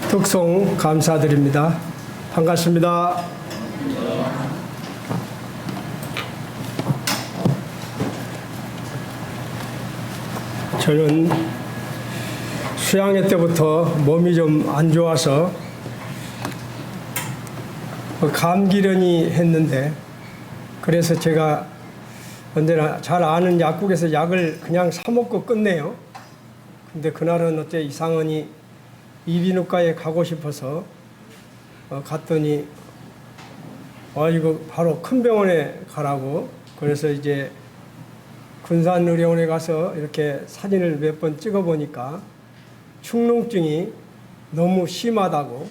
특송 감사드립니다. 반갑습니다. 저는 수양회 때부터 몸이 좀 안 좋아서 감기련이 했는데, 그래서 제가 언제나 잘 아는 약국에서 약을 그냥 사 먹고 끝내요. 근데 그날은 어째 이상하니 이비인후과에 가고 싶어서 갔더니 이거 바로 큰 병원에 가라고. 그래서 이제 군산의료원에 가서 이렇게 사진을 몇 번 찍어 보니까 축농증이 너무 심하다고,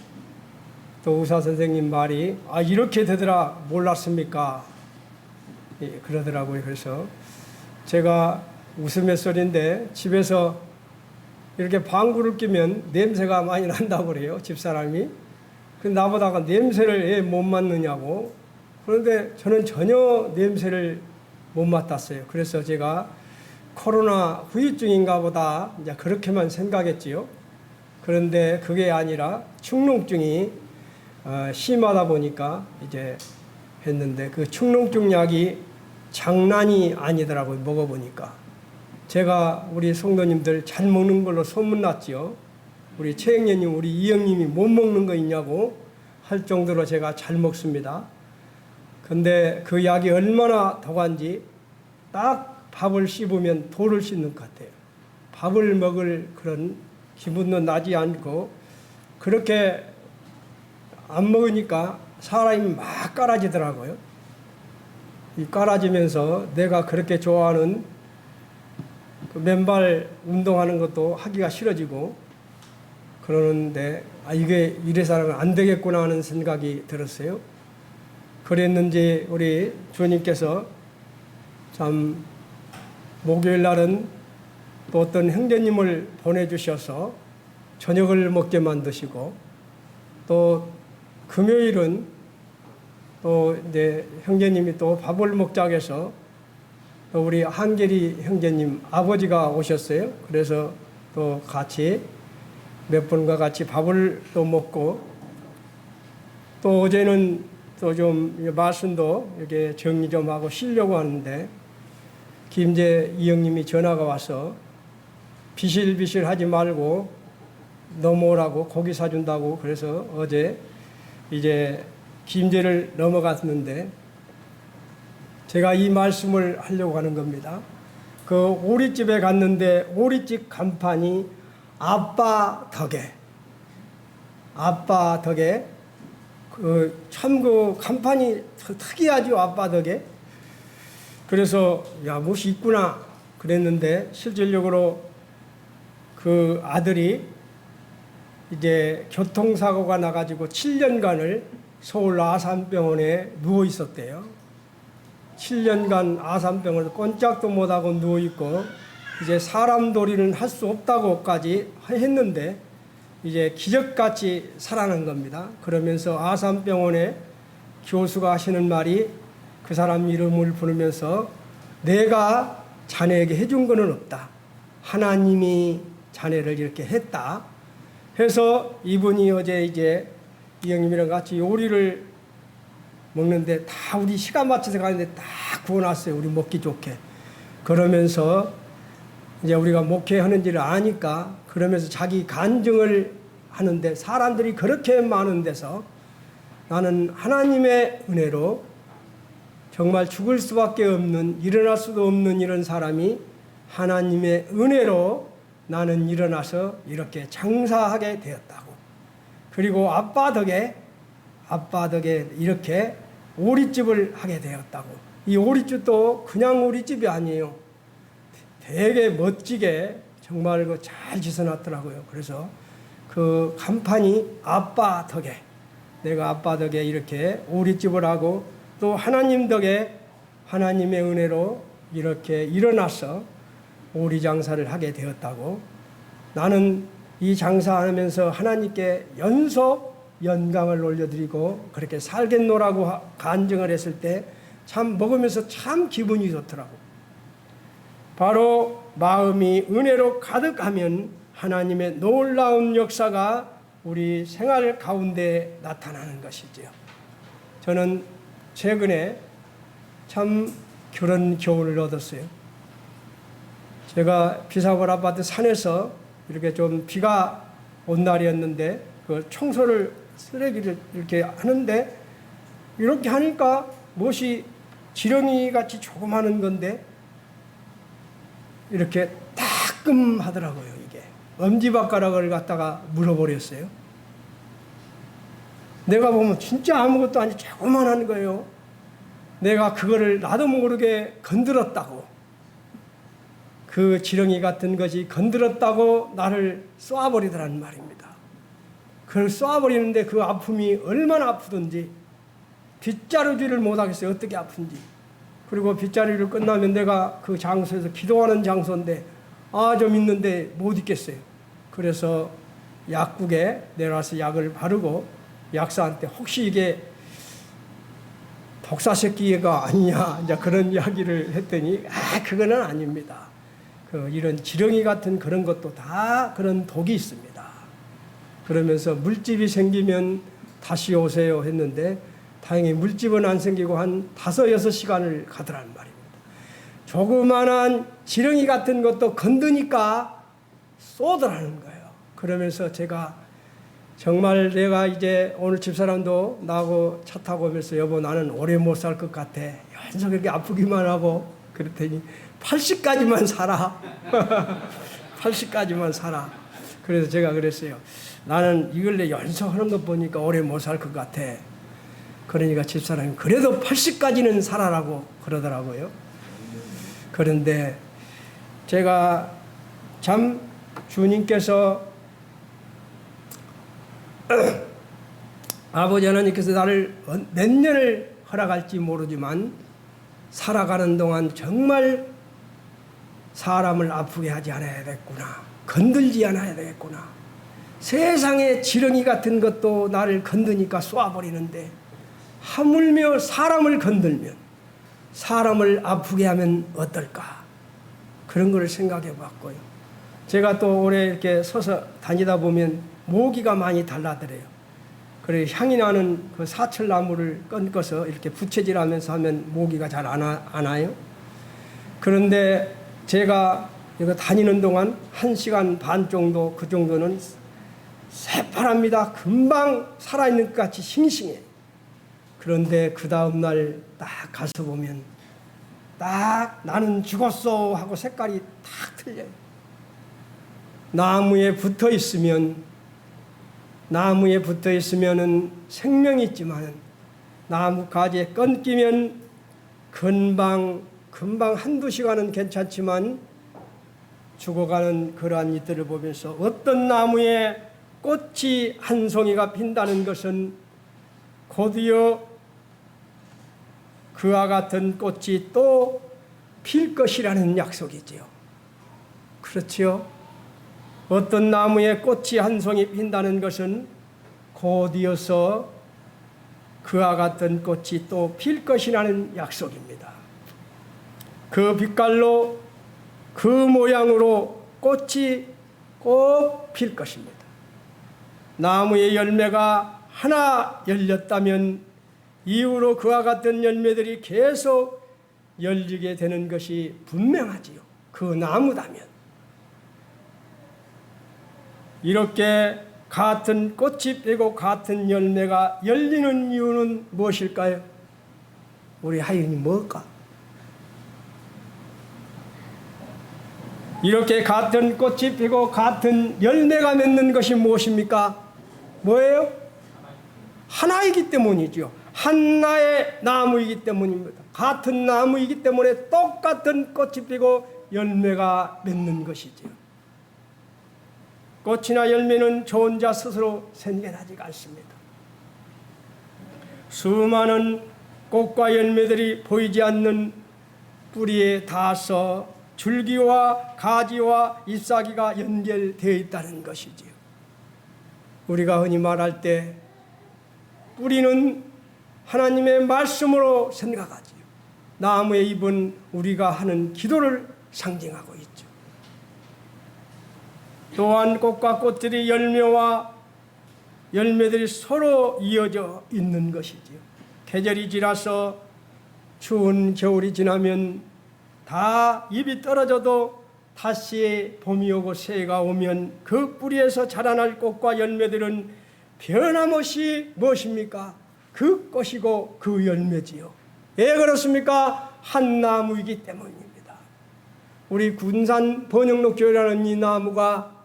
또 의사 선생님 말이 이렇게 되더라 몰랐습니까? 그러더라고요. 그래서 제가 웃으면서인데 집에서 이렇게 방구를 끼면 냄새가 많이 난다고 그래요, 집사람이. 근데 나보다가 냄새를 왜 못 맡느냐고. 그런데 저는 전혀 냄새를 못 맡았어요. 그래서 제가 코로나 후유증인가 보다 이제 그렇게만 생각했지요. 그런데 그게 아니라 축농증이 심하다 보니까 이제 했는데, 그 축농증 약이 장난이 아니더라고요, 먹어보니까. 제가 우리 성도님들 잘 먹는 걸로 소문났지요. 우리 최영년님, 우리 이영님이 못 먹는 거 있냐고 할 정도로 제가 잘 먹습니다. 근데 그 약이 얼마나 더한지 딱 밥을 씹으면 돌을 씹는 것 같아요. 밥을 먹을 그런 기분도 나지 않고, 그렇게 안 먹으니까 사람이 막 깔아지더라고요. 이 깔아지면서 내가 그렇게 좋아하는 그 맨발 운동하는 것도 하기가 싫어지고 그러는데, 이게 이래서는 안 되겠구나 하는 생각이 들었어요. 그랬는지 우리 주님께서 참 목요일 날은 또 어떤 형제님을 보내주셔서 저녁을 먹게 만드시고, 또 금요일은 또 이제 형제님이 또 밥을 먹자고 해서 또 우리 한계리 형제님 아버지가 오셨어요. 그래서 또 같이 몇 분과 같이 밥을 또 먹고, 또 어제는 또 좀 말씀도 이렇게 정리 좀 하고 쉬려고 하는데, 김재 이형님이 전화가 와서 비실비실 하지 말고 넘어오라고, 고기 사준다고. 그래서 어제 이제 김제를 넘어갔는데, 제가 이 말씀을 하려고 하는 겁니다. 그 오리집에 갔는데 오리집 간판이 아빠 덕에 참 그 간판이 특이하죠, 아빠 덕에. 그래서 무엇이 있구나 그랬는데, 실질적으로 그 아들이 이제 교통사고가 나가지고 7년간을 서울 아산병원에 누워 있었대요. 7년간 아산병원에서 꼼짝도 못하고 누워 있고, 이제 사람돌이는 할 수 없다고까지 했는데 이제 기적같이 살아난 겁니다. 그러면서 아산병원에 교수가 하시는 말이, 그 사람 이름을 부르면서 내가 자네에게 해준 거는 없다, 하나님이 자네를 이렇게 했다 해서, 이분이 어제 이제 이 형님이랑 같이 요리를 먹는데 다 우리 시간 맞춰서 가는데 다 구워놨어요, 우리 먹기 좋게. 그러면서 이제 우리가 목회하는지를 아니까, 그러면서 자기 간증을 하는데, 사람들이 그렇게 많은 데서 나는 하나님의 은혜로 정말 죽을 수밖에 없는, 일어날 수도 없는 이런 사람이 하나님의 은혜로 나는 일어나서 이렇게 장사하게 되었다고. 그리고 아빠 덕에 이렇게 오리집을 하게 되었다고. 이 오리집도 그냥 오리집이 아니에요. 되게 멋지게 정말 잘 지어놨더라고요. 그래서 그 간판이 아빠 덕에, 내가 아빠 덕에 이렇게 오리집을 하고, 또 하나님 덕에 하나님의 은혜로 이렇게 일어나서 오리 장사를 하게 되었다고. 나는 이 장사하면서 하나님께 연속 영광을 올려드리고 그렇게 살겠노라고 간증을 했을 때 참 먹으면서 참 기분이 좋더라고. 바로 마음이 은혜로 가득하면 하나님의 놀라운 역사가 우리 생활 가운데 나타나는 것이지요. 저는 최근에 참 그런 교훈을 얻었어요. 제가 비사골 아파트 산에서 이렇게 좀 비가 온 날이었는데 그 청소를 쓰레기를 이렇게 하는데 이렇게 하니까 무엇이 지렁이 같이 조그마한 건데 이렇게 따끔하더라고요. 이게 엄지발가락을 갖다가 물어버렸어요. 내가 보면 진짜 아무것도 아니 조그만한 거예요. 내가 그거를 나도 모르게 건드렸다고, 그 지렁이 같은 것이 건드렸다고 나를 쏘아버리더란 말입니다. 그걸 쏘아버리는데 그 아픔이 얼마나 아프던지 빗자루질을 못하겠어요. 어떻게 아픈지. 그리고 빗자루를 끝나면 내가 그 장소에서 기도하는 장소인데 좀 있는데 못 있겠어요. 그래서 약국에 내려와서 약을 바르고 약사한테 혹시 이게 독사새끼가 아니냐 이제 그런 이야기를 했더니 그거는 아닙니다. 이런 지렁이 같은 그런 것도 다 그런 독이 있습니다. 그러면서 물집이 생기면 다시 오세요 했는데 다행히 물집은 안 생기고 한 5-6시간을 가더란 말입니다. 조그만한 지렁이 같은 것도 건드니까 쏘더라는 거예요. 그러면서 제가 정말 내가 이제 오늘 집사람도 나하고 차 타고 오면서 여보 나는 오래 못 살 것 같아. 연속 이렇게 아프기만 하고 그랬더니 80까지만 살아. 80까지만 살아. 그래서 제가 그랬어요. 나는 이걸 연속하는 것 보니까 오래 못 살 것 같아. 그러니까 집사람이 그래도 80까지는 살아라고 그러더라고요. 그런데 제가 참 주님께서 아버지 하나님께서 나를 몇 년을 허락할지 모르지만 살아가는 동안 정말 사람을 아프게 하지 않아야 되겠구나. 건들지 않아야 되겠구나. 세상에 지렁이 같은 것도 나를 건드니까 쏘아버리는데 하물며 사람을 건들면 사람을 아프게 하면 어떨까. 그런 걸 생각해 봤고요. 제가 또 오래 이렇게 서서 다니다 보면 모기가 많이 달라들어요. 그래 향이 나는 그 사철나무를 끊고서 이렇게 부채질하면서 하면 모기가 잘 안 와요. 그런데 제가 이거 다니는 동안 1시간 반 정도 그 정도는 새파랍니다. 금방 살아있는 것 같이 싱싱해. 그런데 그 다음날 딱 가서 보면 딱 나는 죽었어 하고 색깔이 딱 틀려요. 나무에 붙어 있으면은 생명이 있지만 나무 가지에 끊기면 금방 1-2시간은 괜찮지만 죽어가는 그러한 이들을 보면서 어떤 나무에 꽃이 한 송이가 핀다는 것은 곧이어 그와 같은 꽃이 또 필 것이라는 약속이지요. 그렇지요? 어떤 나무에 꽃이 한 송이 핀다는 것은 곧이어서 그와 같은 꽃이 또 필 것이라는 약속입니다. 그 빛깔로 그 모양으로 꽃이 꼭 필 것입니다. 나무의 열매가 하나 열렸다면 이후로 그와 같은 열매들이 계속 열리게 되는 것이 분명하지요. 그 나무다면. 이렇게 같은 꽃이 피고 같은 열매가 열리는 이유는 무엇일까요? 우리 하윤이 뭘까? 이렇게 같은 꽃이 피고 같은 열매가 맺는 것이 무엇입니까? 뭐예요? 하나이기 때문이죠. 하나의 나무이기 때문입니다. 같은 나무이기 때문에 똑같은 꽃이 피고 열매가 맺는 것이죠. 꽃이나 열매는 저 혼자 스스로 생겨나지가 않습니다. 수많은 꽃과 열매들이 보이지 않는 뿌리에 닿아서 줄기와 가지와 잎사귀가 연결되어 있다는 것이지요. 우리가 흔히 말할 때 뿌리는 하나님의 말씀으로 생각하지요. 나무의 잎은 우리가 하는 기도를 상징하고 있죠. 또한 꽃과 꽃들이 열매와 열매들이 서로 이어져 있는 것이지요. 계절이 지나서 추운 겨울이 지나면 다 잎이 떨어져도 다시 봄이 오고 새해가 오면 그 뿌리에서 자라날 꽃과 열매들은 변함없이 무엇입니까? 그 꽃이고 그 열매지요. 왜 그렇습니까? 한 나무이기 때문입니다. 우리 군산 번영록 교회라는 이 나무가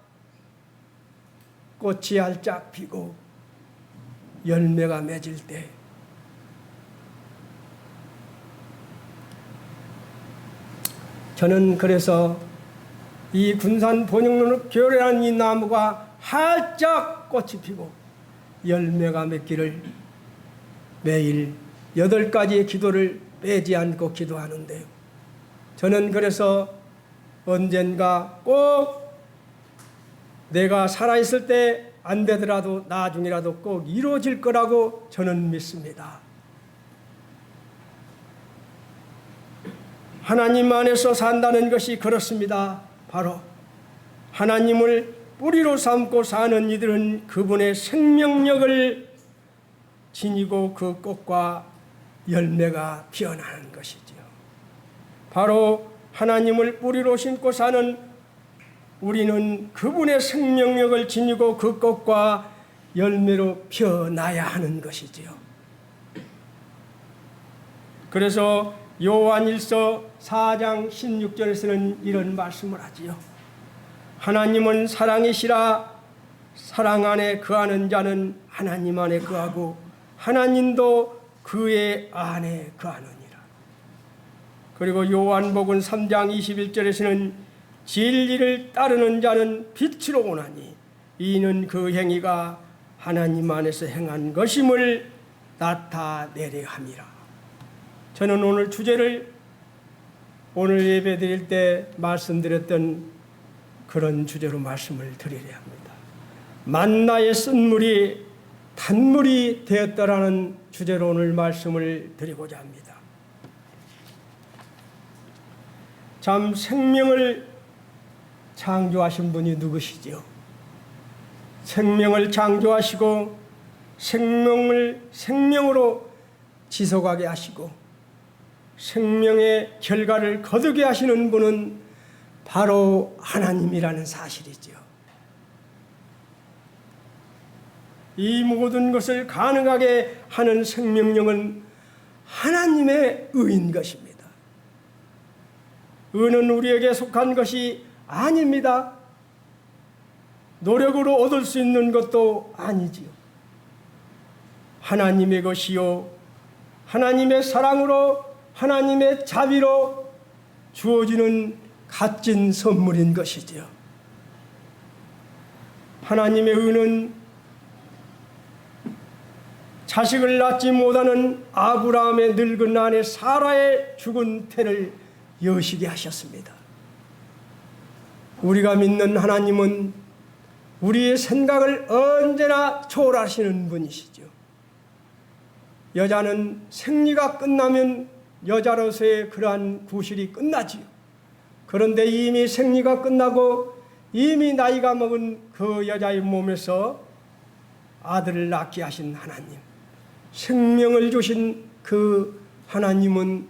꽃이 활짝 피고 열매가 맺을 때 저는 그래서 이 군산 번영록 교회라는 이 나무가 활짝 꽃이 피고 열매가 맺기를 매일 8가지의 기도를 빼지 않고 기도하는데요. 저는 그래서 언젠가 꼭 내가 살아있을 때 안 되더라도 나중이라도 꼭 이루어질 거라고 저는 믿습니다. 하나님 안에서 산다는 것이 그렇습니다. 바로 하나님을 뿌리로 삼고 사는 이들은 그분의 생명력을 지니고 그 꽃과 열매가 피어나는 것이지요. 바로 하나님을 뿌리로 심고 사는 우리는 그분의 생명력을 지니고 그 꽃과 열매로 피어나야 하는 것이지요. 그래서 요한일서 4장 16절에서는 이런 말씀을 하지요. 하나님은 사랑이시라. 사랑 안에 거하는 자는 하나님 안에 거하고 하나님도 그의 안에 거하느니라. 그리고 요한복음 3장 21절에서는 진리를 따르는 자는 빛으로 오나니 이는 그 행위가 하나님 안에서 행한 것임을 나타내려 함이라. 저는 오늘 주제를 오늘 예배 드릴 때 말씀드렸던 그런 주제로 말씀을 드리려 합니다. 만나의 쓴물이 단물이 되었다라는 주제로 오늘 말씀을 드리고자 합니다. 참 생명을 창조하신 분이 누구시죠? 생명을 창조하시고 생명을 생명으로 지속하게 하시고 생명의 결과를 거두게 하시는 분은 바로 하나님이라는 사실이죠. 이 모든 것을 가능하게 하는 생명력은 하나님의 의인 것입니다. 의는 우리에게 속한 것이 아닙니다. 노력으로 얻을 수 있는 것도 아니지요. 하나님의 것이요 하나님의 사랑으로 하나님의 자비로 주어지는 값진 선물인 것이지요. 하나님의 의는 자식을 낳지 못하는 아브라함의 늙은 아내 사라의 죽은 태를 여시게 하셨습니다. 우리가 믿는 하나님은 우리의 생각을 언제나 초월하시는 분이시죠. 여자는 생리가 끝나면 여자로서의 그러한 구실이 끝나지요. 그런데 이미 생리가 끝나고 이미 나이가 먹은 그 여자의 몸에서 아들을 낳게 하신 하나님, 생명을 주신 그 하나님은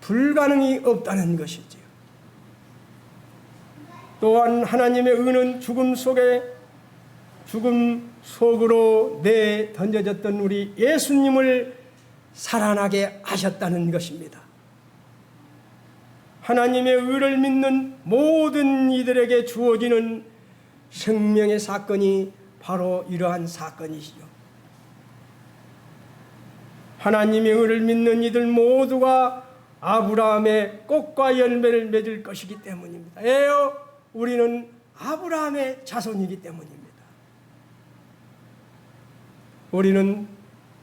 불가능이 없다는 것이지요. 또한 하나님의 의는 죽음 속으로 내던져졌던 우리 예수님을 살아나게 하셨다는 것입니다. 하나님의 의를 믿는 모든 이들에게 주어지는 생명의 사건이 바로 이러한 사건이시죠. 하나님의 의를 믿는 이들 모두가 아브라함의 꽃과 열매를 맺을 것이기 때문입니다. 에요, 우리는 아브라함의 자손이기 때문입니다. 우리는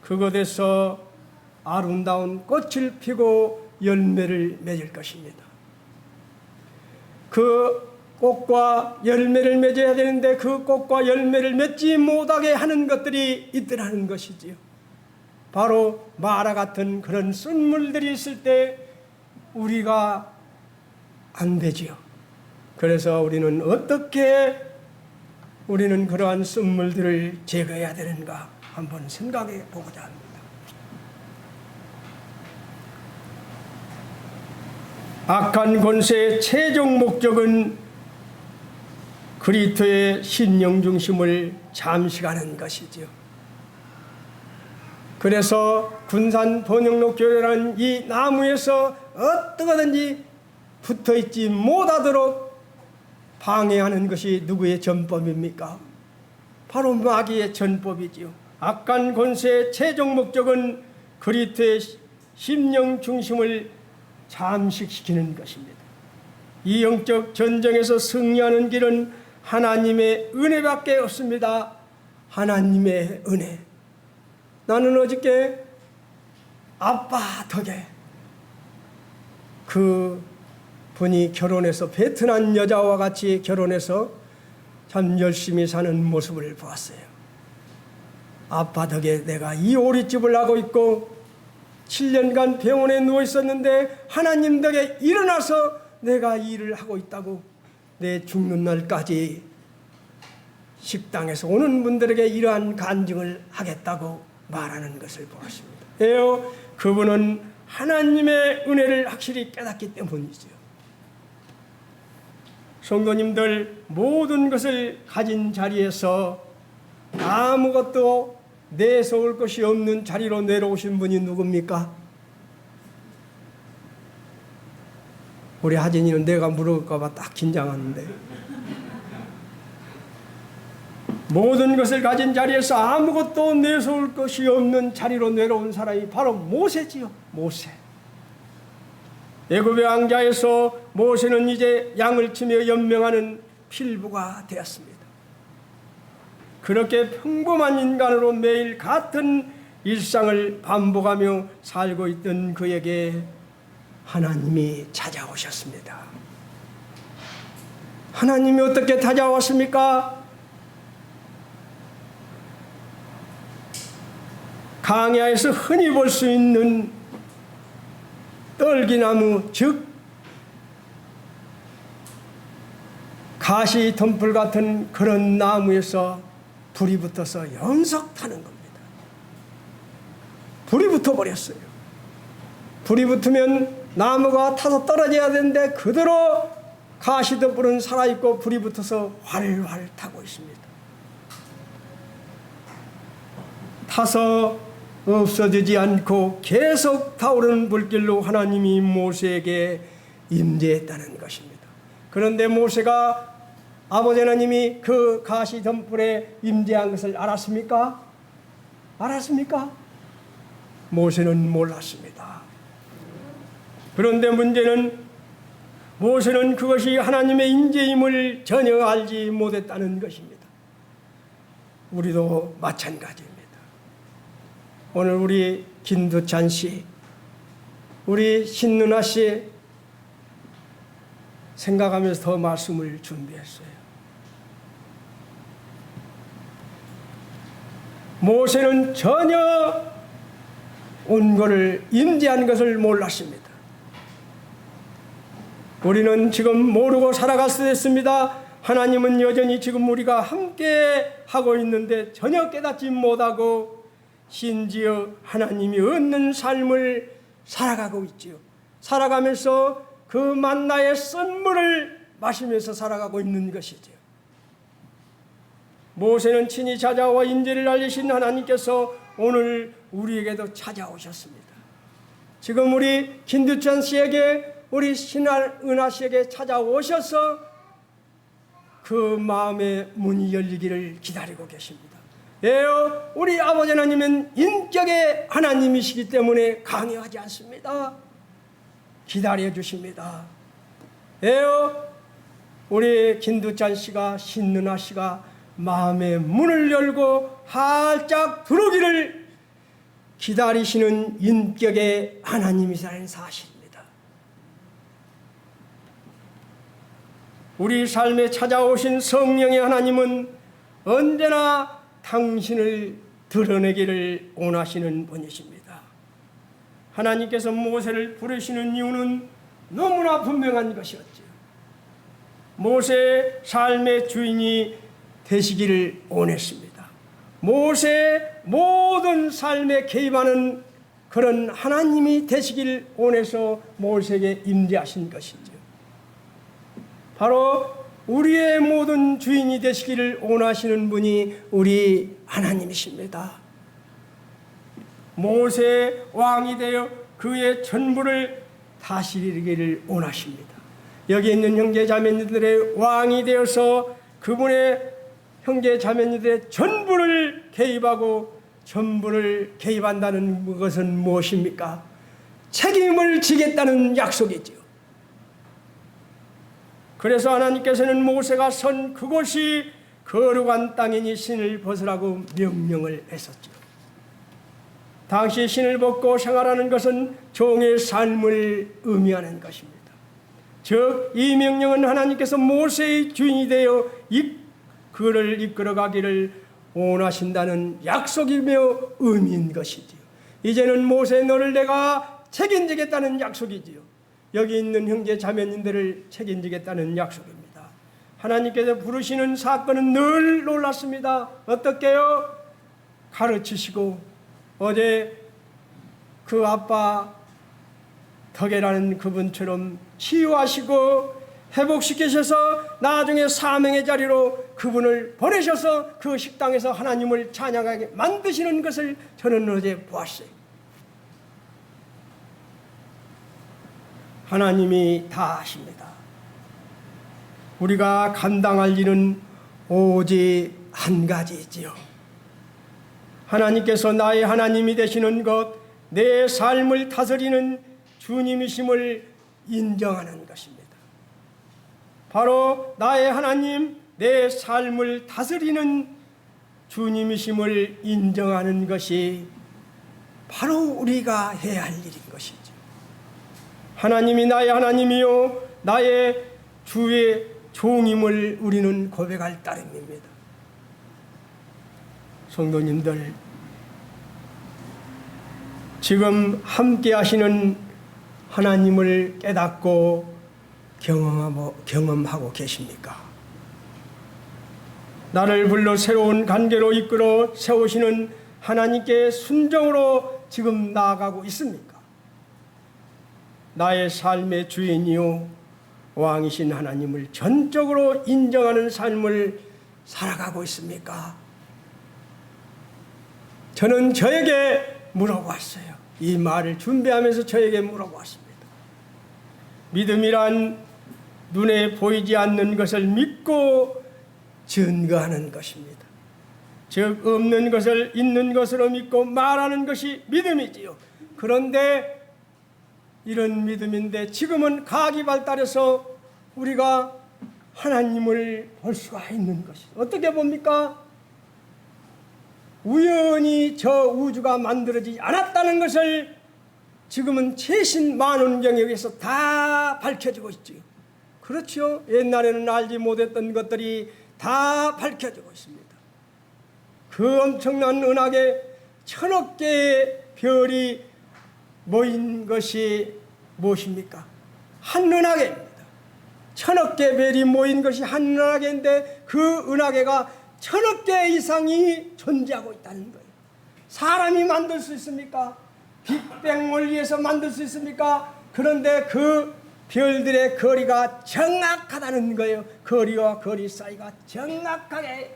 그곳에서 아름다운 꽃을 피고 열매를 맺을 것입니다. 그 꽃과 열매를 맺어야 되는데 그 꽃과 열매를 맺지 못하게 하는 것들이 있더라는 것이지요. 바로 마라 같은 그런 쓴물들이 있을 때 우리가 안 되지요. 그래서 우리는 어떻게 우리는 그러한 쓴물들을 제거해야 되는가 한번 생각해 보고자 합니다. 악한 권세의 최종 목적은 그리스도의 신령 중심을 잠식하는 것이죠. 그래서 군산 번영록 교회라는 이 나무에서 어떻게든지 붙어있지 못하도록 방해하는 것이 누구의 전법입니까? 바로 마귀의 전법이지요. 악한 권세의 최종 목적은 그리스도의 심령 중심을 잠식시키는 것입니다. 이 영적 전쟁에서 승리하는 길은 하나님의 은혜밖에 없습니다. 하나님의 은혜. 나는 어저께 아빠 덕에 그 분이 결혼해서 베트남 여자와 같이 결혼해서 참 열심히 사는 모습을 보았어요. 아빠 덕에 내가 이 오리집을 하고 있고 7년간 병원에 누워 있었는데 하나님 덕에 일어나서 내가 일을 하고 있다고, 내 죽는 날까지 식당에서 오는 분들에게 이러한 간증을 하겠다고 말하는 것을 보았습니다. 왜요? 그분은 하나님의 은혜를 확실히 깨닫기 때문이죠. 성도님들, 모든 것을 가진 자리에서 아무것도 내세울 것이 없는 자리로 내려오신 분이 누굽니까? 우리 하진이는 내가 물어볼까 봐 딱 긴장하는데, 모든 것을 가진 자리에서 아무것도 내세울 것이 없는 자리로 내려온 사람이 바로 모세지요. 모세. 애굽의 왕자에서 모세는 이제 양을 치며 연명하는 필부가 되었습니다. 그렇게 평범한 인간으로 매일 같은 일상을 반복하며 살고 있던 그에게 하나님이 찾아오셨습니다. 하나님이 어떻게 찾아왔습니까? 광야에서 흔히 볼 수 있는 떨기나무, 즉 가시 덤불 같은 그런 나무에서 불이 붙어서 연속 타는 겁니다. 불이 붙어버렸어요. 불이 붙으면 나무가 타서 떨어져야 되는데 그대로 가시 덤불은 살아있고 불이 붙어서 활활 타고 있습니다. 타서 없어지지 않고 계속 타오르는 불길로 하나님이 모세에게 임재했다는 것입니다. 그런데 모세가 아버지 하나님이 그 가시 덤불에 임재한 것을 알았습니까? 알았습니까? 모세는 몰랐습니다. 그런데 문제는 모세는 그것이 하나님의 임재임을 전혀 알지 못했다는 것입니다. 우리도 마찬가지입니다. 오늘 우리 김두찬 씨, 우리 신누나 씨 생각하면서 더 말씀을 준비했어요. 모세는 전혀 온거를 임재한 것을 몰랐습니다. 우리는 지금 모르고 살아갈 수도 있습니다. 하나님은 여전히 지금 우리가 함께 하고 있는데 전혀 깨닫지 못하고 심지어 하나님이 얻는 삶을 살아가고 있지요. 살아가면서 그 만나의 선물을 마시면서 살아가고 있는 것이죠. 모세는 친히 찾아와 인재를 알리신 하나님께서 오늘 우리에게도 찾아오셨습니다. 지금 우리 김두찬 씨에게, 우리 신은아 씨에게 찾아오셔서 그 마음의 문이 열리기를 기다리고 계십니다. 왜요? 우리 아버지 하나님은 인격의 하나님이시기 때문에 강요하지 않습니다. 기다려 주십니다. 왜요? 우리 김두찬 씨가, 신누나 씨가 마음의 문을 열고 활짝 들어오기를 기다리시는 인격의 하나님이라는 사실입니다. 우리 삶에 찾아오신 성령의 하나님은 언제나 당신을 드러내기를 원하시는 분이십니다. 하나님께서 모세를 부르시는 이유는 너무나 분명한 것이었죠. 모세의 삶의 주인이 되시기를 원했습니다. 모세의 모든 삶에 개입하는 그런 하나님이 되시기를 원해서 모세에게 임재하신 것이죠. 바로 우리의 모든 주인이 되시기를 원하시는 분이 우리 하나님이십니다. 모세 왕이 되어 그의 전부를 다스리기를 원하십니다. 여기 있는 형제 자매님들의 왕이 되어서 그분의 형제 자매님들의 전부를 개입하고 전부를 개입한다는 것은 무엇입니까? 책임을 지겠다는 약속이지요. 그래서 하나님께서는 모세가 선 그곳이 거룩한 땅이니 신을 벗으라고 명령을 했었죠. 당시 신을 벗고 생활하는 것은 종의 삶을 의미하는 것입니다. 즉, 이 명령은 하나님께서 모세의 주인이 되어 그를 이끌어가기를 원하신다는 약속이며 의미인 것이지요. 이제는 모세 너를 내가 책임지겠다는 약속이지요. 여기 있는 형제 자매님들을 책임지겠다는 약속입니다. 하나님께서 부르시는 사건은 늘 놀랐습니다. 어떻게요? 가르치시고 어제 그 아빠 덕이라는 그분처럼 치유하시고 회복시키셔서 나중에 사명의 자리로 그분을 보내셔서 그 식당에서 하나님을 찬양하게 만드시는 것을 저는 어제 보았어요. 하나님이 다 아십니다. 우리가 감당할 일은 오직 한 가지이지요. 하나님께서 나의 하나님이 되시는 것, 내 삶을 다스리는 주님이심을 인정하는 것입니다. 바로 나의 하나님, 내 삶을 다스리는 주님이심을 인정하는 것이 바로 우리가 해야 할 일인 것이죠. 하나님이 나의 하나님이요 나의 주의 종임을 우리는 고백할 따름입니다. 성도님들, 지금 함께 하시는 하나님을 깨닫고 경험하고 계십니까? 나를 불러 새로운 관계로 이끌어 세우시는 하나님께 순종으로 지금 나아가고 있습니까? 나의 삶의 주인이요 왕이신 하나님을 전적으로 인정하는 삶을 살아가고 있습니까? 저는 저에게 물어봤어요. 이 말을 준비하면서 저에게 물어봤습니다. 믿음이란 눈에 보이지 않는 것을 믿고 증거하는 것입니다. 즉 없는 것을 있는 것으로 믿고 말하는 것이 믿음이지요. 그런데 이런 믿음인데 지금은 과학이 발달해서 우리가 하나님을 볼 수가 있는 것이 어떻게 봅니까? 우연히 저 우주가 만들어지지 않았다는 것을 지금은 최신 만원경에 의해서 다 밝혀지고 있지요. 그렇죠. 옛날에는 알지 못했던 것들이 다 밝혀지고 있습니다. 그 엄청난 은하계 1000억 개의 별이 모인 것이 무엇입니까? 한 은하계입니다. 1000억 개의 별이 모인 것이 한 은하계인데 그 은하계가 1000억 개 이상이 존재하고 있다는 거예요. 사람이 만들 수 있습니까? 빅뱅 원리에서 만들 수 있습니까? 그런데 그 별들의 거리가 정확하다는 거예요. 거리와 거리 사이가 정확하게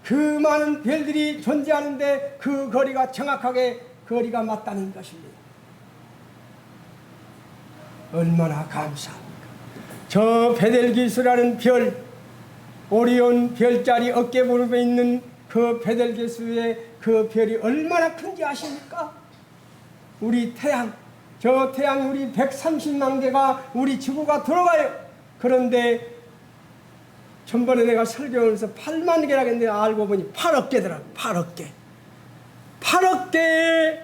그 많은 별들이 존재하는데 그 거리가 정확하게 거리가 맞다는 것입니다. 얼마나 감사합니까? 저 베텔기우스라는 별, 오리온 별자리 어깨 무릎에 있는 그 베텔기우스의 그 별이 얼마나 큰지 아십니까? 우리 태양, 저 태양이 우리 130만 개가 우리 지구가 들어가요. 그런데 전번에 내가 설교하면서 8만 개라고 했는데 알고 보니 8억 개더라고요. 8억 개. 8억 개의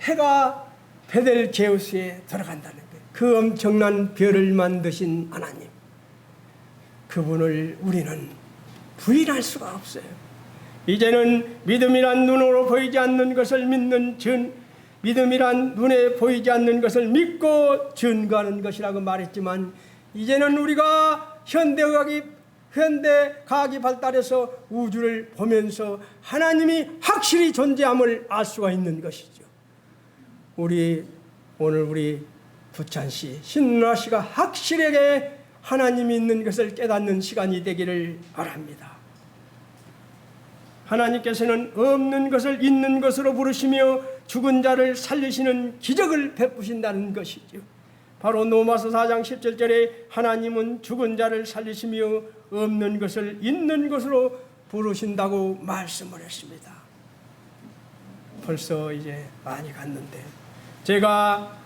해가 베텔게우스에 들어간다는 거예요. 그 엄청난 별을 만드신 하나님, 그분을 우리는 부인할 수가 없어요. 이제는 믿음이란 눈으로 보이지 않는 것을 믿는 믿음이란 눈에 보이지 않는 것을 믿고 증거하는 것이라고 말했지만 이제는 우리가 현대의학이 현대 과학이 발달해서 우주를 보면서 하나님이 확실히 존재함을 알 수가 있는 것이죠. 오늘 우리 부찬씨, 신누나씨가 확실하게 하나님이 있는 것을 깨닫는 시간이 되기를 바랍니다. 하나님께서는 없는 것을 있는 것으로 부르시며 죽은 자를 살리시는 기적을 베푸신다는 것이죠. 바로 로마서 4장 17절에 하나님은 죽은 자를 살리시며 없는 것을 있는 것으로 부르신다고 말씀을 했습니다. 벌써 이제 많이 갔는데 제가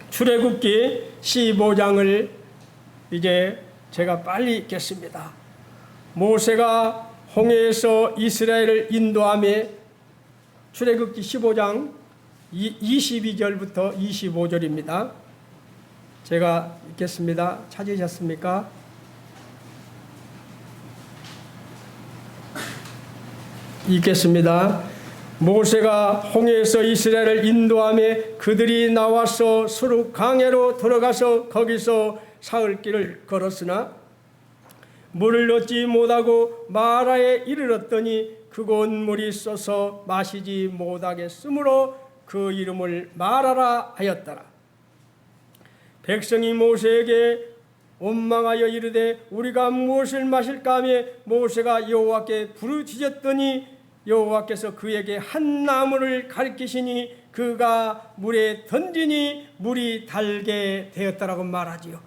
출애굽기 15장을 이제 제가 빨리 읽겠습니다. 모세가 홍해에서 이스라엘을 인도하며 출애굽기 15장 22절부터 25절입니다. 제가 읽겠습니다. 찾으셨습니까? 읽겠습니다. 모세가 홍해에서 이스라엘을 인도하며 그들이 나와서 수르 강해로 들어가서 거기서 사흘 길을 걸었으나 물을 얻지 못하고 마라에 이르렀더니 그곳 물이 쏘서 마시지 못하겠으므로 그 이름을 마라라 하였더라. 백성이 모세에게 원망하여 이르되 우리가 무엇을 마실까 하며 모세가 여호와께 부르짖었더니 여호와께서 그에게 한 나무를 가리키시니 그가 물에 던지니 물이 달게 되었다라고 말하지요.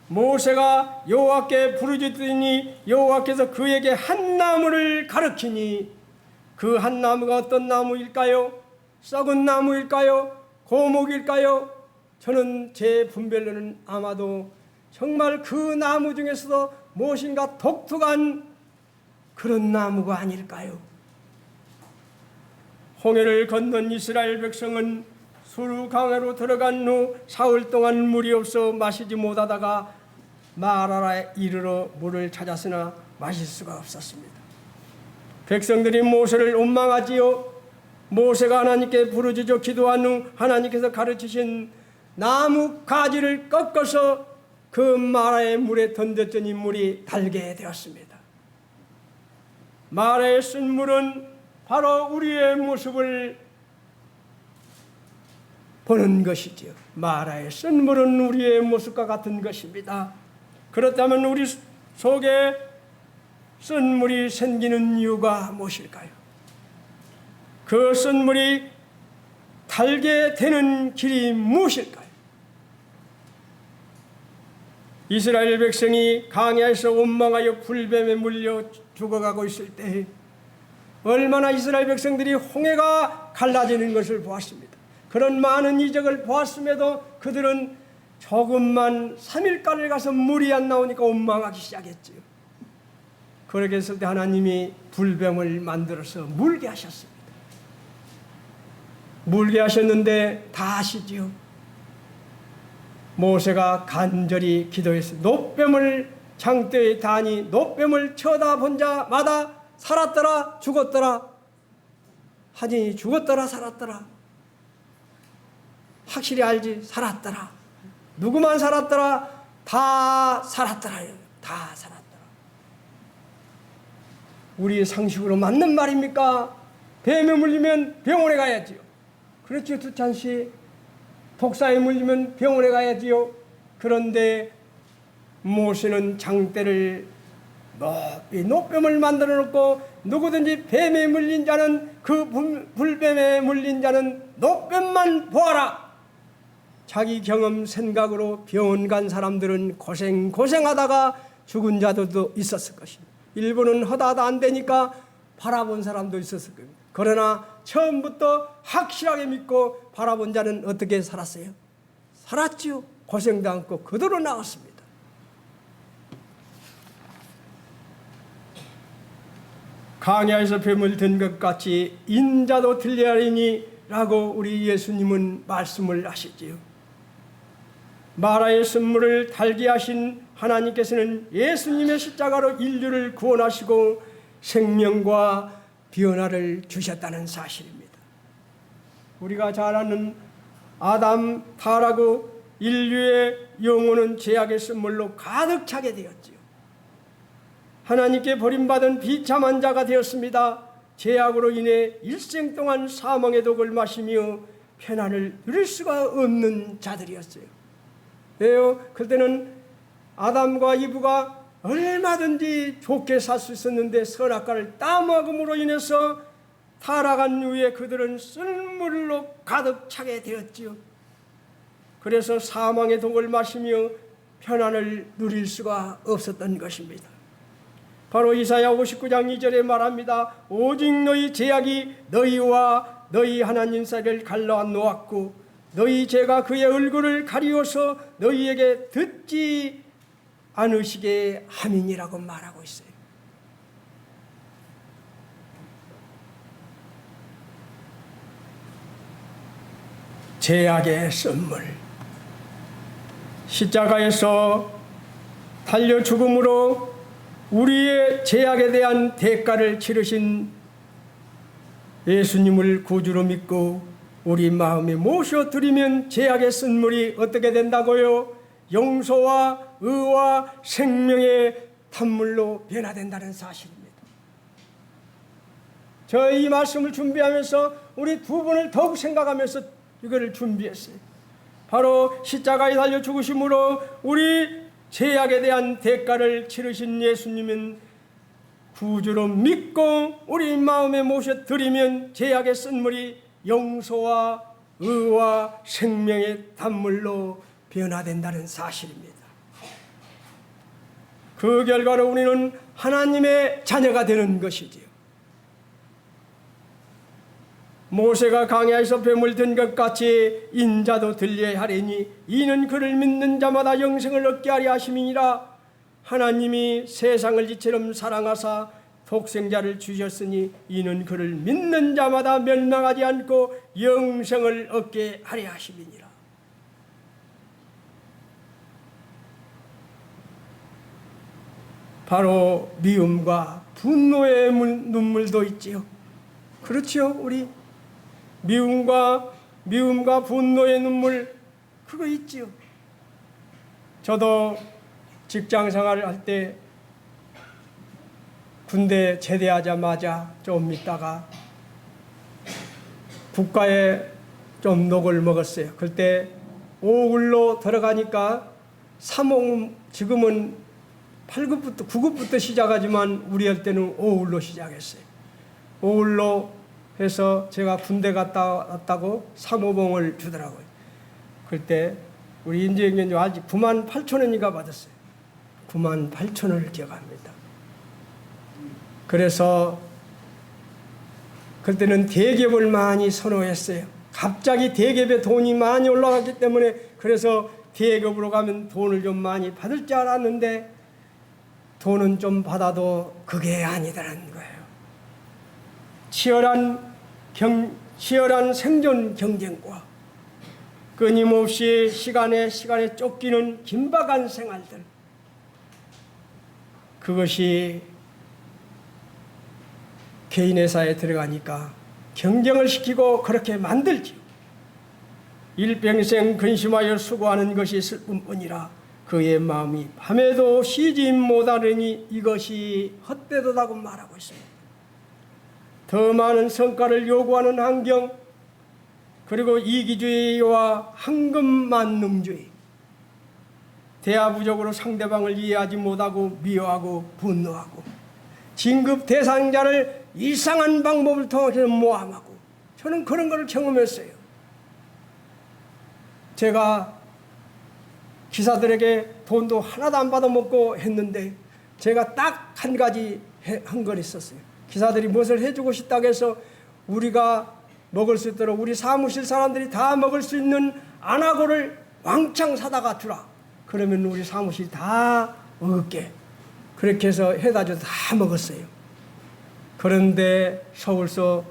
모세가 여호와께 부르짖더니 여호와께서 그에게 한 나무를 가리키니 그 한 나무가 어떤 나무일까요? 썩은 나무일까요? 고목일까요? 저는 제 분별로는 아마도 정말 그 나무 중에서도 무엇인가 독특한 그런 나무가 아닐까요? 홍해를 건넌 이스라엘 백성은 수르 강으로 들어간 후 사흘 동안 물이 없어 마시지 못하다가 마라라에 이르러 물을 찾았으나 마실 수가 없었습니다. 백성들이 모세를 원망하지요. 모세가 하나님께 부르짖어 기도한 후 하나님께서 가르치신 나무 가지를 꺾어서 그 마라의 물에 던졌더니 물이 달게 되었습니다. 마라에 쓴 물은 바로 우리의 모습을 보는 것이지요. 마라에 쓴 물은 우리의 모습과 같은 것입니다. 그렇다면 우리 속에 쓴 물이 생기는 이유가 무엇일까요? 그 쓴 물이 달게 되는 길이 무엇일까요? 이스라엘 백성이 광야에서 원망하여 불뱀에 물려 죽어가고 있을 때 얼마나 이스라엘 백성들이 홍해가 갈라지는 것을 보았습니다. 그런 많은 이적을 보았음에도 그들은 조금만 3일간을 가서 물이 안 나오니까 원망하기 시작했지요. 그렇게 했을 때 하나님이 불뱀을 만들어서 물게 하셨습니다. 물게 하셨는데 다 아시지요. 모세가 간절히 기도해서 노뱀을 장대에 다니 노뱀을 쳐다본 자마다 살았더라 죽었더라 하니 죽었더라 살았더라 확실히 알지. 살았더라. 누구만 살았더라? 다 살았더라요. 다 살았더라. 우리의 상식으로 맞는 말입니까? 뱀에 물리면 병원에 가야지요. 그렇죠, 두찬씨? 독사에 물리면 병원에 가야지요. 그런데 모세는 장대를 높이 노뱀을 만들어 놓고 누구든지 뱀에 물린 자는 그 불뱀에 물린 자는 노뱀만 보아라. 자기 경험 생각으로 병원 간 사람들은 고생하다가 죽은 자들도 있었을 것입니다. 일부는 하다하다 안 되니까 바라본 사람도 있었을 겁니다. 그러나 처음부터 확실하게 믿고 바라본 자는 어떻게 살았어요? 살았지요. 고생도 않고 그대로 나왔습니다. 광야에서 뱀을 든 것 같이 인자도 들려하리니 라고 우리 예수님은 말씀을 하시지요. 마라의 쓴물을 달게 하신 하나님께서는 예수님의 십자가로 인류를 구원하시고 생명과 변화를 주셨다는 사실입니다. 우리가 잘 아는 아담 타락후 인류의 영혼은 죄악의 쓴물로 가득 차게 되었지요. 하나님께 버림받은 비참한 자가 되었습니다. 죄악으로 인해 일생 동안 사망의 독을 마시며 편안을 누릴 수가 없는 자들이었어요. 왜요? 그때는 아담과 이브가 얼마든지 좋게 살 수 있었는데 선악과를 따먹음으로 인해서 타락한 후에 그들은 쓴물로 가득 차게 되었지요. 그래서 사망의 독을 마시며 편안을 누릴 수가 없었던 것입니다. 바로 이사야 59장 2절에 말합니다. 오직 너희 죄악이 너희와 너희 하나님 사이를 갈라 놓았고 너희 죄가 그의 얼굴을 가리워서 너희에게 듣지 않으시게 함이니라고 말하고 있어요. 죄악의 선물, 십자가에서 달려 죽음으로 우리의 죄악에 대한 대가를 치르신 예수님을 구주로 믿고 우리 마음에 모셔드리면 죄악의 선물이 어떻게 된다고요? 용서와 의와 생명의 단물로 변화된다는 사실입니다. 저희 이 말씀을 준비하면서 우리 두 분을 더욱 생각하면서 이거를 준비했어요. 바로 십자가에 달려 죽으심으로 우리 죄악에 대한 대가를 치르신 예수님은 구주로 믿고 우리 마음에 모셔드리면 죄악의 선물이 용서와 의와 생명의 단물로 변화된다는 사실입니다. 그 결과로 우리는 하나님의 자녀가 되는 것이지요. 모세가 광야에서 뱀을 든 것 같이 인자도 들려야 하리니 이는 그를 믿는 자마다 영생을 얻게 하려 하심이니라. 하나님이 세상을 이처럼 사랑하사 독생자를 주셨으니 이는 그를 믿는 자마다 멸망하지 않고 영생을 얻게 하려 하심이니라. 바로 미움과 분노의 눈물도 있지요. 그렇지요. 우리 미움과 분노의 눈물 그거 있지요. 저도 직장 생활을 할 때 군대 제대하자마자 좀 있다가 국가에 좀 녹을 먹었어요. 그때 5급로 들어가니까 3호 지금은 8급부터 9급부터 시작하지만 우리 할 때는 5급로 시작했어요. 5급로 해서 제가 군대 갔다 왔다고 3호봉을 주더라고요. 그때 우리 인재경님 아직 98,000원인가 받았어요. 98,000원을 기억합니다. 그래서 그때는 대기업을 많이 선호했어요. 갑자기 대기업에 돈이 많이 올라갔기 때문에 그래서 대기업으로 가면 돈을 좀 많이 받을 줄 알았는데 돈은 좀 받아도 그게 아니더라는 거예요. 치열한 생존 경쟁과 끊임없이 시간에 쫓기는 긴박한 생활들, 그것이 개인 회사에 들어가니까 경쟁을 시키고 그렇게 만들지요. 일평생 근심하여 수고하는 것이 슬픔뿐이라 그의 마음이 밤에도 쉬지 못하느니 이것이 헛되도다고 말하고 있습니다. 더 많은 성과를 요구하는 환경, 그리고 이기주의와 황금만능주의, 대하부적으로 상대방을 이해하지 못하고 미워하고 분노하고 진급 대상자를 이상한 방법을 통해서 모함하고, 저는 그런 걸 경험했어요. 제가 기사들에게 돈도 하나도 안 받아먹고 했는데 제가 딱 한 가지 한 걸 있었어요. 기사들이 무엇을 해주고 싶다고 해서 우리가 먹을 수 있도록 우리 사무실 사람들이 다 먹을 수 있는 안하고를 왕창 사다가 주라. 그러면 우리 사무실 다 먹을게. 그렇게 해서 해다 줘서 다 먹었어요. 그런데 서울서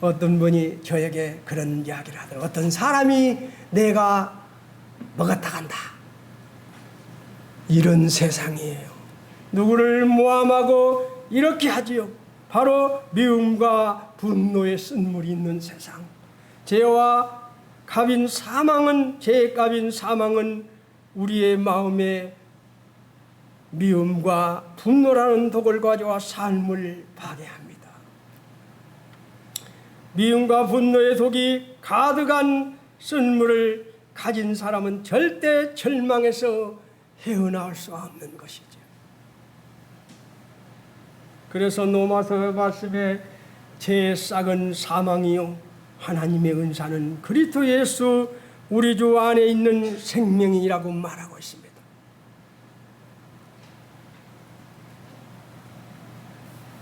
어떤 분이 저에게 그런 이야기를 하더라고요. 어떤 사람이 내가 먹었다 간다. 이런 세상이에요. 누구를 모함하고 이렇게 하지요. 바로 미움과 분노의 쓴물이 있는 세상. 죄와 값인 사망은, 죄의 값인 사망은 우리의 마음에 미움과 분노라는 독을 가져와 삶을 파괴합니다. 미움과 분노의 독이 가득한 쓴물을 가진 사람은 절대 절망에서 헤어나올 수 없는 것이죠. 그래서 로마서 말씀에 제 싹은 사망이요 하나님의 은사는 그리스도 예수 우리 주 안에 있는 생명이라고 말하고 있습니다.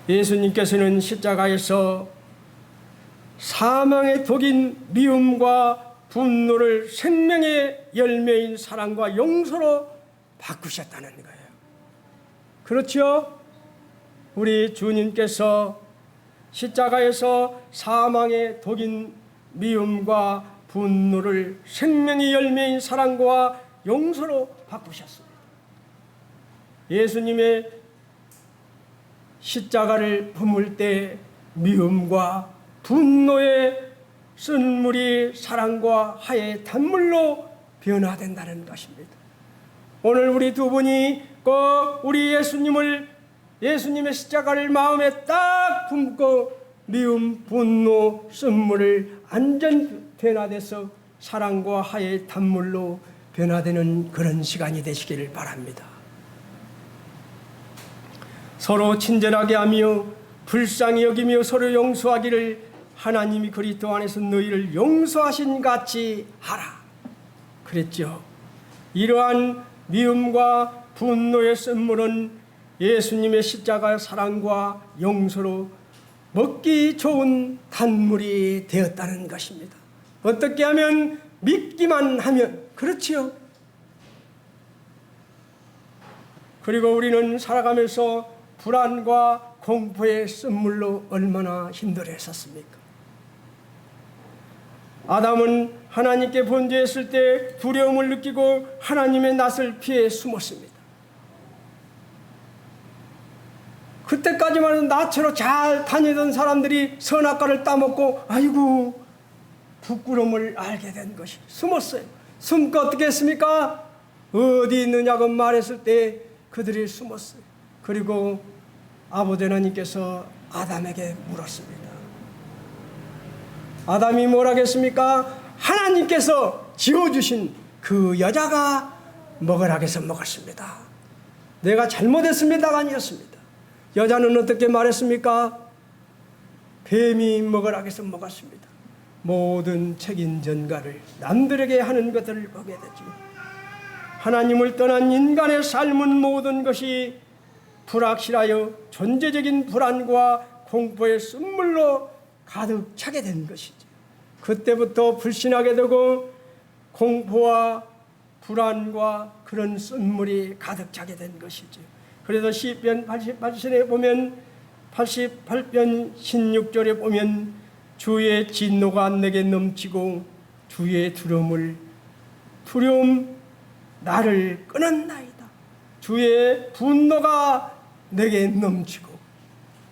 예수님께서는 십자가에서 사망의 독인 미움과 분노를 생명의 열매인 사랑과 용서로 바꾸셨다는 거예요. 그렇죠? 우리 주님께서 십자가에서 사망의 독인 미움과 분노를 생명의 열매인 사랑과 용서로 바꾸셨습니다. 예수님의 십자가를 품을 때 미움과 분노의 쓴물이 사랑과 화해의 단물로 변화된다는 것입니다. 오늘 우리 두 분이 꼭 우리 예수님의 십자가를 마음에 딱 품고 미움, 분노, 쓴물을 완전 변화돼서 사랑과 화해의 단물로 변화되는 그런 시간이 되시기를 바랍니다. 서로 친절하게 하며 불쌍히 여기며 서로 용서하기를 하나님이 그리스도 안에서 너희를 용서하신 같이 하라 그랬죠. 이러한 미움과 분노의 쓴물은 예수님의 십자가 사랑과 용서로 먹기 좋은 단물이 되었다는 것입니다. 어떻게 하면? 믿기만 하면. 그렇지요. 그리고 우리는 살아가면서 불안과 공포의 쓴물로 얼마나 힘들어했었습니까? 아담은 하나님께 범죄했을 때 두려움을 느끼고 하나님의 낯을 피해 숨었습니다. 그때까지만 해도 낯으로 잘 다니던 사람들이 선악과를 따먹고 아이고 부끄러움을 알게 된 것이 숨었어요. 숨고 어떻게 했습니까? 어디 있느냐고 말했을 때 그들이 숨었어요. 그리고 아버지 하나님께서 아담에게 물었습니다. 아담이 뭘 하겠습니까? 하나님께서 지어주신 그 여자가 먹으라고 해서 먹었습니다. 내가 잘못했습니다가 아니었습니다. 여자는 어떻게 말했습니까? 뱀이 먹으라고 해서 먹었습니다. 모든 책임 전가를 남들에게 하는 것들을 보게 되죠. 하나님을 떠난 인간의 삶은 모든 것이 불확실하여 존재적인 불안과 공포의 쓴물로 가득 차게 된 것이죠. 그때부터 불신하게 되고 공포와 불안과 그런 쓴물이 가득 차게 된 것이죠. 그래서 시편 88편에 보면 88편 16절에 보면 주의 진노가 내게 넘치고 주의 두려움 나를 끊었나이다. 주의 분노가 내게 넘치고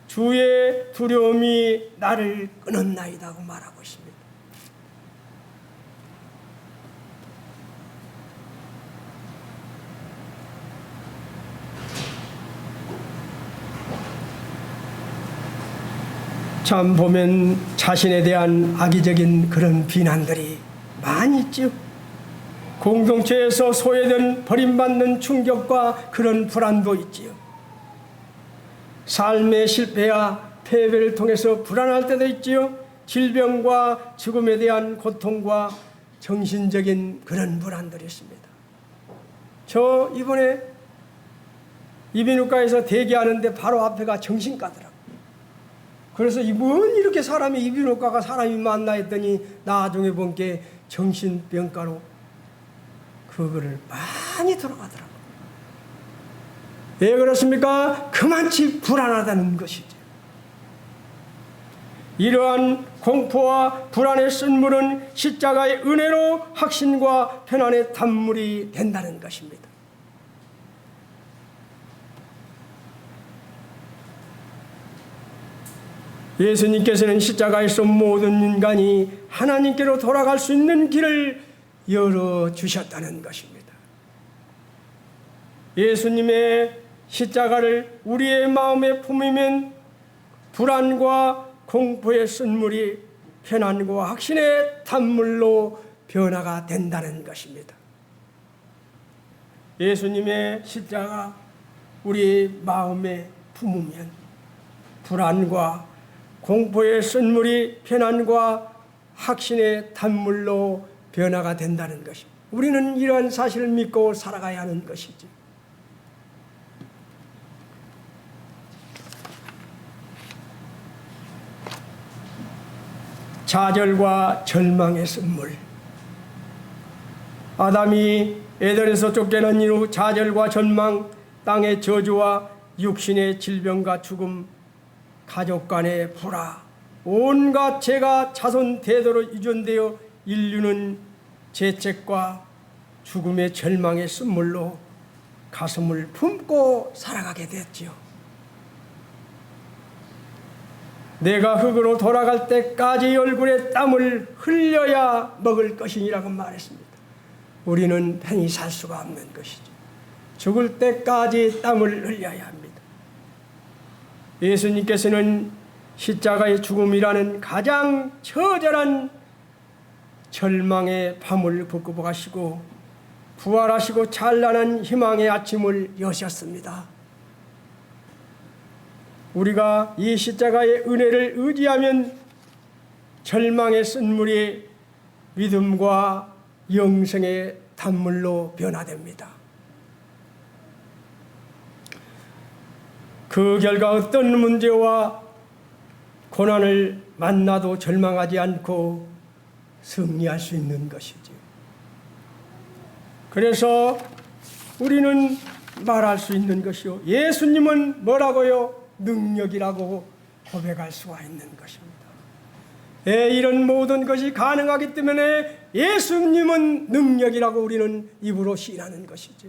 주의 두려움이 나를 끊었나이다고 말하고 있습니다. 참 보면 자신에 대한 악의적인 그런 비난들이 많이 있죠. 공동체에서 소외된 버림받는 충격과 그런 불안도 있지요. 삶의 실패와 패배를 통해서 불안할 때도 있지요. 질병과 죽음에 대한 고통과 정신적인 그런 불안들이 있습니다. 저 이번에 이비인후과에서 대기하는데 바로 앞에가 정신과더라고요. 그래서 이번 이렇게 사람이 이비인후과가 사람이 많나 했더니 나중에 본 게 정신병과로 그거를 많이 들어가더라고요. 왜 그렇습니까? 그만치 불안하다는 것이죠. 이러한 공포와 불안의 쓴물은 십자가의 은혜로 확신과 편안의 단물이 된다는 것입니다. 예수님께서는 십자가에서 모든 인간이 하나님께로 돌아갈 수 있는 길을 열어주셨다는 것입니다. 예수님의 십자가를 우리의 마음에 품으면 불안과 공포의 쓴물이 편안과 확신의 단물로 변화가 된다는 것입니다. 예수님의 십자가 우리 마음에 품으면 불안과 공포의 쓴물이 편안과 확신의 단물로 변화가 된다는 것입니다. 우리는 이러한 사실을 믿고 살아가야 하는 것이지. 좌절과 절망의 쓴물. 아담이 에덴에서 쫓겨난 이후 좌절과 절망, 땅의 저주와 육신의 질병과 죽음, 가족 간의 불화, 온갖 죄가 자손 대대로 유전되어 인류는 죄책과 죽음의 절망의 쓴물로 가슴을 품고 살아가게 됐지요. 내가 흙으로 돌아갈 때까지 얼굴에 땀을 흘려야 먹을 것이니라고 말했습니다. 우리는 편히 살 수가 없는 것이죠. 죽을 때까지 땀을 흘려야 합니다. 예수님께서는 십자가의 죽음이라는 가장 처절한 절망의 밤을 극복하시고 부활하시고 찬란한 희망의 아침을 여셨습니다. 우리가 이 십자가의 은혜를 의지하면 절망의 쓴물이 믿음과 영생의 단물로 변화됩니다. 그 결과 어떤 문제와 고난을 만나도 절망하지 않고 승리할 수 있는 것이지요. 그래서 우리는 말할 수 있는 것이요. 예수님은 뭐라고요? 능력이라고 고백할 수가 있는 것입니다. 이런 모든 것이 가능하기 때문에 예수님은 능력이라고 우리는 입으로 시인하는 것이죠.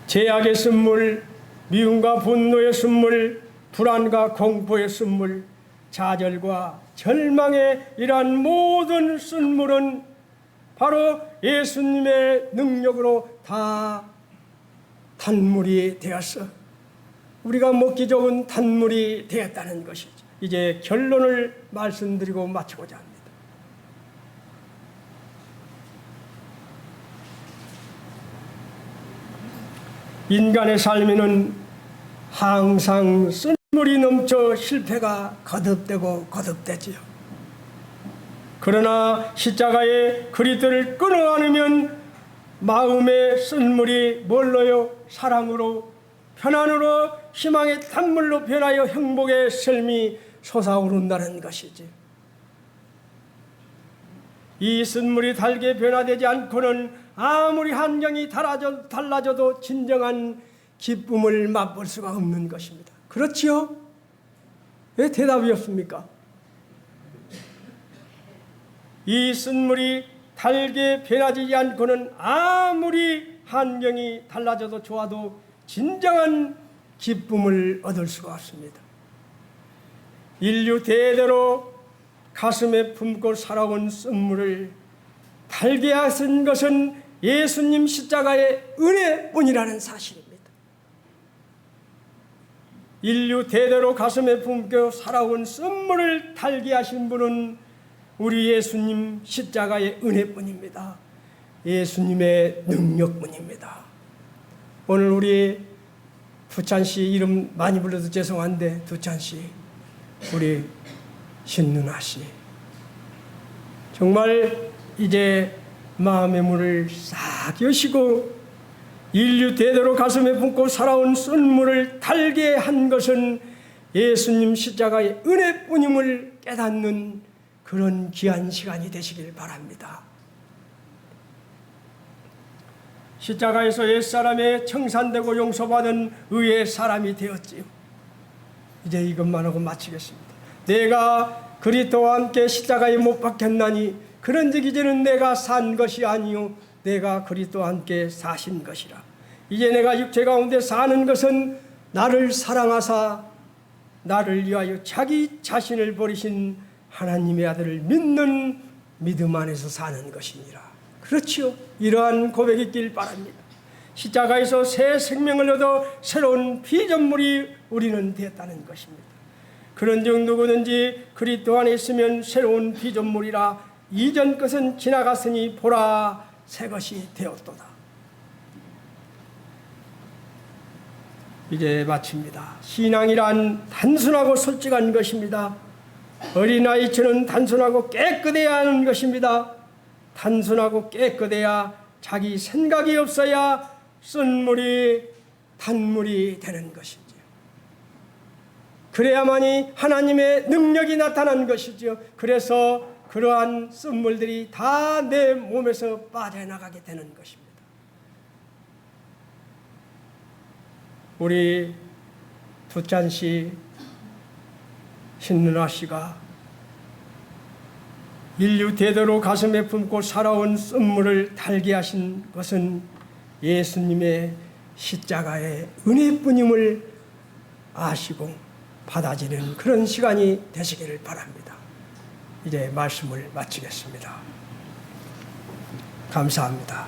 죄악의 쓴물, 미움과 분노의 쓴물, 불안과 공포의 쓴물, 좌절과 절망의 이러한 모든 쓴물은 바로 예수님의 능력으로 다 단물이 되어서 우리가 먹기 좋은 단물이 되었다는 것이죠. 이제 결론을 말씀드리고 마치고자 합니다. 인간의 삶에는 항상 쓴물이 넘쳐 실패가 거듭되고 거듭되지요. 그러나 십자가의 그리스도를 끊어 안으면 마음의 쓴물이 뭘로요? 사랑으로, 편안으로, 희망의 단물로 변하여 행복의 삶이 솟아오른다는 것이지. 이 쓴물이 달게 변화되지 않고는 아무리 환경이 달라져도 진정한 기쁨을 맛볼 수가 없는 것입니다. 그렇지요? 왜 대답이 없습니까? 이 쓴물이 달게 변하지 않고는 아무리 환경이 달라져도 좋아도 진정한 기쁨을 얻을 수가 없습니다. 인류 대대로 가슴에 품고 살아온 쓴물을 달게 하신 것은 예수님 십자가의 은혜뿐이라는 사실입니다. 인류 대대로 가슴에 품고 살아온 쓴물을 달게 하신 분은 우리 예수님 십자가의 은혜뿐입니다. 예수님의 능력뿐입니다. 오늘 우리 두찬씨 이름 많이 불러도 죄송한데 두찬씨, 우리 신누나씨 정말 이제 마음의 문을 싹 여시고 인류 대대로 가슴에 품고 살아온 쓴물을 달게 한 것은 예수님 십자가의 은혜뿐임을 깨닫는 그런 귀한 시간이 되시길 바랍니다. 십자가에서 옛사람의 청산되고 용서받은 의의 사람이 되었지요. 이제 이것만 하고 마치겠습니다. 내가 그리스도와 함께 십자가에 못 박혔나니 그런즉 이제는 내가 산 것이 아니요 내가 그리스도와 함께 사신 것이라. 이제 내가 육체 가운데 사는 것은 나를 사랑하사 나를 위하여 자기 자신을 버리신 하나님의 아들을 믿는 믿음 안에서 사는 것이니라. 그렇지요. 이러한 고백이 있길 바랍니다. 십자가에서 새 생명을 얻어 새로운 피조물이 우리는 되었다는 것입니다. 그런즉 누구든지 그리스도 안에 있으면 새로운 피조물이라 이전 것은 지나갔으니 보라 새 것이 되었도다. 이제 마칩니다. 신앙이란 단순하고 솔직한 것입니다. 어린아이처럼 단순하고 깨끗해야 하는 것입니다. 단순하고 깨끗해야 자기 생각이 없어야 쓴물이 단물이 되는 것이지요. 그래야만이 하나님의 능력이 나타나는 것이지요. 그래서 그러한 쓴물들이 다 내 몸에서 빠져나가게 되는 것입니다. 우리 두찬 씨, 신누나 씨가 인류 대대로 가슴에 품고 살아온 쓴물을 달게 하신 것은 예수님의 십자가의 은혜뿐임을 아시고 받아지는 그런 시간이 되시기를 바랍니다. 이제 말씀을 마치겠습니다. 감사합니다.